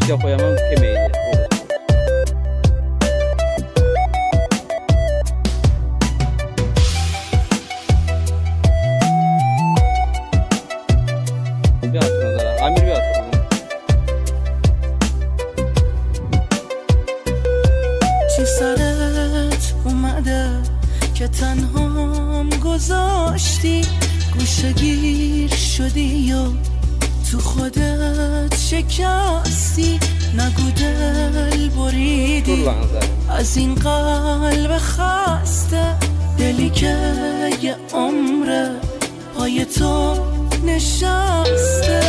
یا koyamam kemeydi. Amir بیاد. چی سرت اومده که تنهام گذاشتی، گوشگیر شدی و تو خودت شکستی، نگو دل بریدی از این قلب خسته، دلی که یه عمره پای تو نشسته.